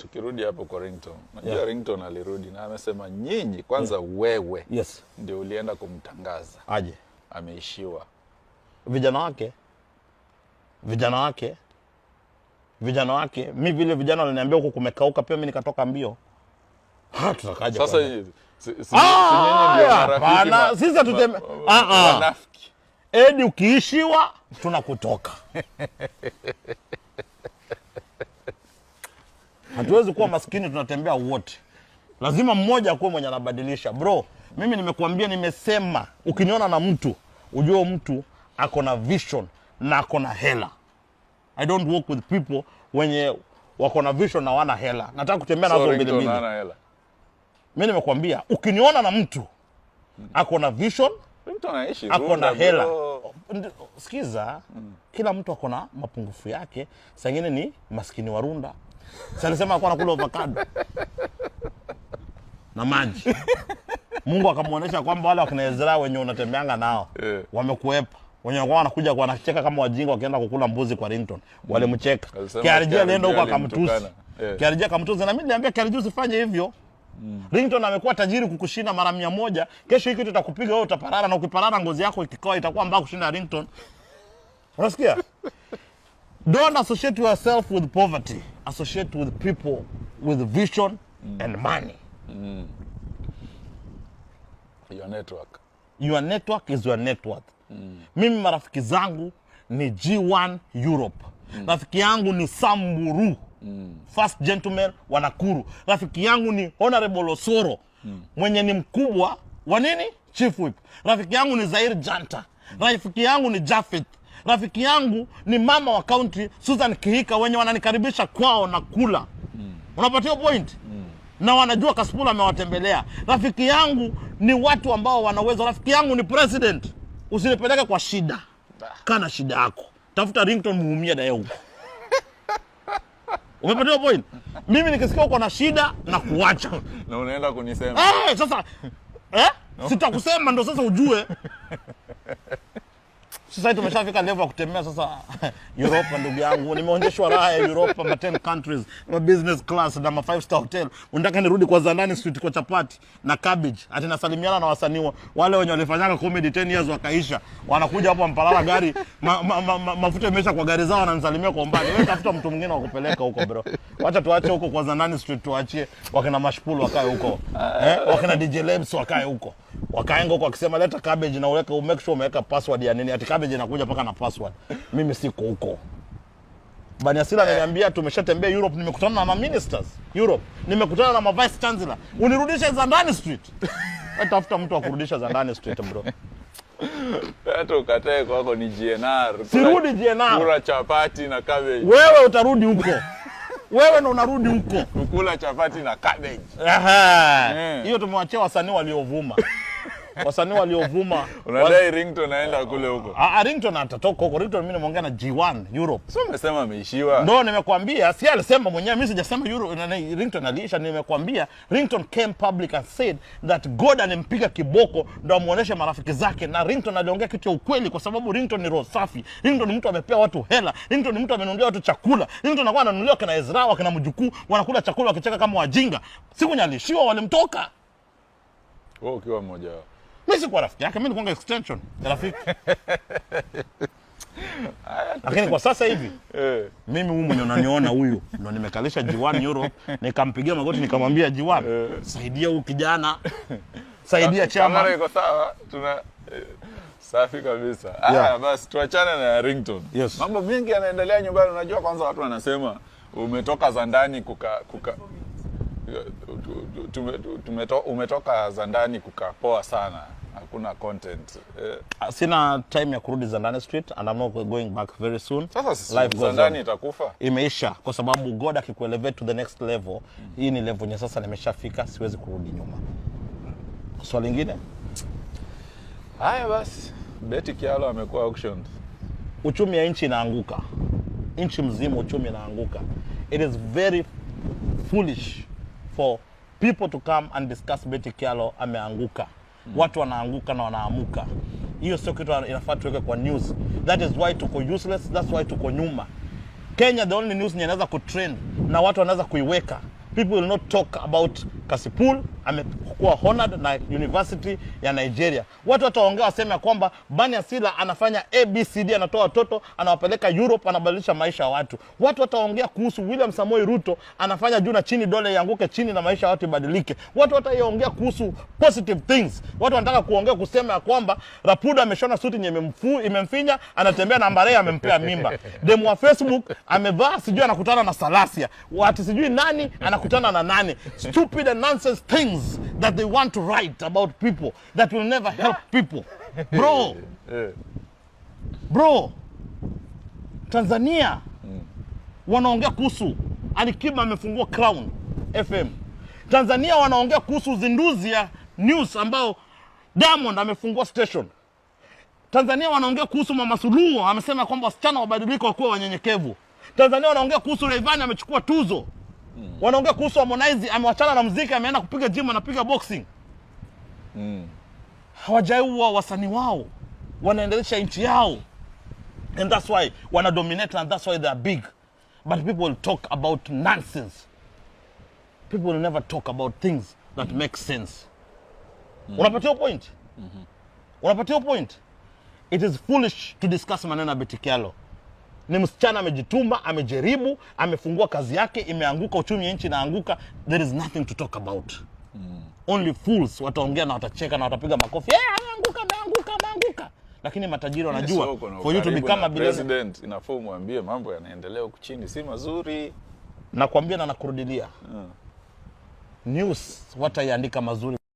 tukirudi hapo kwa Ringtone. Najua Ringtone alirudi na amesema nyinyi kwanza wewe ndio ulienda kumtangaza. Aje. Ameishiwa. Vijana wake, mimi vile vijana waliniambia huko kumekauka pia mimi nikatoka mbio. Tutakaje sasa nyinyi ndio marafiki. Sisi tuteme wanafiki. Edi ukiishiwa tunakutoka. Hatuwezi kuwa maskini tunatembea wote. Lazima mmoja akuwe mwenye anabadilisha. Bro, mimi nimekuambia, nimesema ukiniona na mtu ujue mtu ako na vision na ako na hela. I don't work with people wenye wako na vision na wana hela. Nataka kutembea na watu mbele mbele. Mimi nimekuambia ukiniona na mtu ako na vision, ako na hela. Sikiza, kila mtu ako na mapungufu yake. Saa nyingine ni maskini wa Runda. Sasa alisema alikuwa anakula avocado na maji. Mungu akamuonesha kwamba wale wakina Ezra wenye unatembeanga nao wamekuepa. Wenye wanakuwa wanakuja kwa anacheka kama wajinga wakienda kukula mbuzi kwa Ringtone. Wale mcheka. Kiarejea alienda huko akamtusi. Kiarejea akamtusi na mimi niliambia Kiarejea usifanye hivyo. Ringtone amekuwa tajiri kukushinda mara 100. Kesho hiki tutakupiga wewe utaparara, na ukiparara ngozi yako ikikoa itakuwa mbaya kushinda Ringtone. Unasikia? Don't associate yourself with poverty. Associate with people with vision and money. Your network is your net worth. Mimi marafiki zangu ni G1 Europe. Rafiki yangu ni Samburu. First gentleman wa Nakuru. Rafiki yangu ni Honorable Osoro. Mwenye ni mkubwa wa nini? Chief Whip. Rafiki yangu ni Zaire Janta. Rafiki yangu ni Jafet. Rafiki yangu ni mama wa county Susan Kihika, wenye wananikaribisha kwao na kula. Unapatia point? Na wanajua Casspool amewatembelea. Rafiki yangu ni watu ambao wanaweza. Rafiki yangu ni president. Usinipeleke kwa shida. Kana shida yako. Tafuta Ringtone muumie daye huko. Umepatia point? Mimi nikisikia uko na shida na kuacha. Na unaenda kunisema. Sasa sitakusema ndo sasa ujue. Sasa tumeshafika level ya kutembea sasa Europe, ndugu yangu. Nimeonyeshwa raha ya Europe, ma 10 countries, ma business class na ma 5-star hotel. Unataka nirudi kwa Zandani Street kwa chapati na cabbage. Ati nasalimiana na wasanii wale wenye walifanyanga comedy 10 years wakaisha. Wanakuja hapo Mpalala gari mafuta imesha kwa gari zao, wananisalimia kwa umbali. Wewe tafuta mtu mwingine wa kupeleka huko bro. Wacha tuache huko kwa Zandani Street, tuachie wakina Mashpool wakae huko. Wakina DJ Labs wakae huko. Wakaenga huko akisema leta cabbage na uweka, make sure umeweka password ya nini. Ati cabbage inakuja paka na password. Mimi siko huko. Bani Asila ananiambia tumeshatembea Europe, nimekutana na ministers Europe, nimekutana na ma vice chancellor. Unirudishe Zandani Street. Tafuta mtu wa kurudisha Zandani Street bro. Hata ukatae kwako ni GNR. Sirudi GNR. Kula chapati na cabbage. Wewe utarudi huko. Wewe ndo unarudi huko. Kukula chapati na cabbage. Hiyo tumewachia wasanii waliovuma. Wasanii waliovuma. Unadai Ringtone naenda kule huko. Ringtone atatoka huko. Ringtone mimi nimeongea na G1 Europe. Sio umesema ameishiwa. Ndio nimekwambia, si alisema mwenyewe, mimi sijasema Ringtone alisha. Nimekwambia Ringtone came public and said that God alimpiga kiboko ndio amuoneshe marafiki zake, na Ringtone aliongea kitu cha ukweli kwa sababu Ringtone ni roho safi. Ringtone ni mtu amepea watu hela. Ringtone ni mtu amenunulia watu chakula. Ringtone anakuwa ananunulia kina Ezra wakina mjukuu wanakula chakula wakicheka kama wajinga. Siku nyalishiwa walimtoka. Wewe ukiwa mmoja wao. Mimi si kwa rafiki yake, mimi nilikuwa extension ya rafiki. Lakini kwa sasa hivi mimi huyu mwenye unaniona huyu ndo nimekalisha G1 Europe, nikampigia magoti nikamwambia G1, saidia huyu kijana. Saidia chama. Kamera iko sawa, tuna safi kabisa. Basi tuachane na Ringtone. Mambo mengi yanaendelea nyumbani. Unajua kwanza watu wanasema umetoka Zandani umetoka Zandani kukapoa sana. Hakuna content. Sina time ya kurudi Zandani Street and I'm not going back very soon. Sasa Zandani itakufa. Imeisha kwa sababu God akikuelevate to the next level. Hii ni level nye sasa nimeshafika, siwezi kurudi nyuma. Swali lingine? Haya basi. Betty Kialo amekuwa auctioned. Uchumi ya nchi inaanguka. Nchi mzima uchumi inaanguka. It is very foolish for people to come and discuss Betty Kialo ameanguka. Watu wanaanguka na wanaamuka. Hiyo sio kitu inafaa tuweke kwa news. That is why tuko useless, that's why tuko nyuma. Kenya the only news inaweza kutrend na watu wanaweza kuiweka People will not talk about Casspool amekuwa honored na University ya Nigeria. Watu wataongea waseme kwamba Bani Asila anafanya ABCD, anatoa watoto anawapeleka Europe, anabadilisha maisha ya watu. Watu wataongea kuhusu William Samoei Ruto anafanya juu na chini, dola ianguke chini na maisha ya watu ibadilike. Watu wataongea kuhusu positive things. Watu wanataka kuongea kusema kwamba Rapuda ameshona suti imemfinya, anatembea na Mbare amempea mimba. Demu wa Facebook amevaa sijui anakutana na Salasia. Watu sijui nani anakutana na nani. Stupid and nonsense things that they want to write about people that will never help people. Bro, Tanzania wanaongea kuhusu Alikiba amefungua Crown FM. Tanzania wanaongea kuhusu uzinduzi ya news ambao Diamond amefungua station. Tanzania wanaongea kuhusu Mama Suluhu amesema kwamba wasichana wabadilika wakuwa wanyenyekevu. Tanzania wanaongea kuhusu Rayvanny amechukua tuzo. Wanaongea kuhusu Harmonize amewachana na muziki, ameenda kupiga gym, anapiga boxing. Hawajaua wasanii wao, wanaendelesha nchi yao. And that's why wana dominate, and that's why they are big. But people will talk about nonsense. People will never talk about things that make sense. Unapatia point? Unapatia point? It is foolish to discuss maneno ya Betikialo. Ni msichana amejituma, amejaribu, amefungua kazi yake, imeanguka, uchumi nchi inaanguka. There is nothing to talk about. Only fools wataongea na watacheka na watapiga makofi. Ameanguka. Lakini matajiri wanajua for you to become a president inafaa muambie mambo yanaendelea huku chini si mazuri. Nakwambia na nakurudilia. News wataiandika mazuri.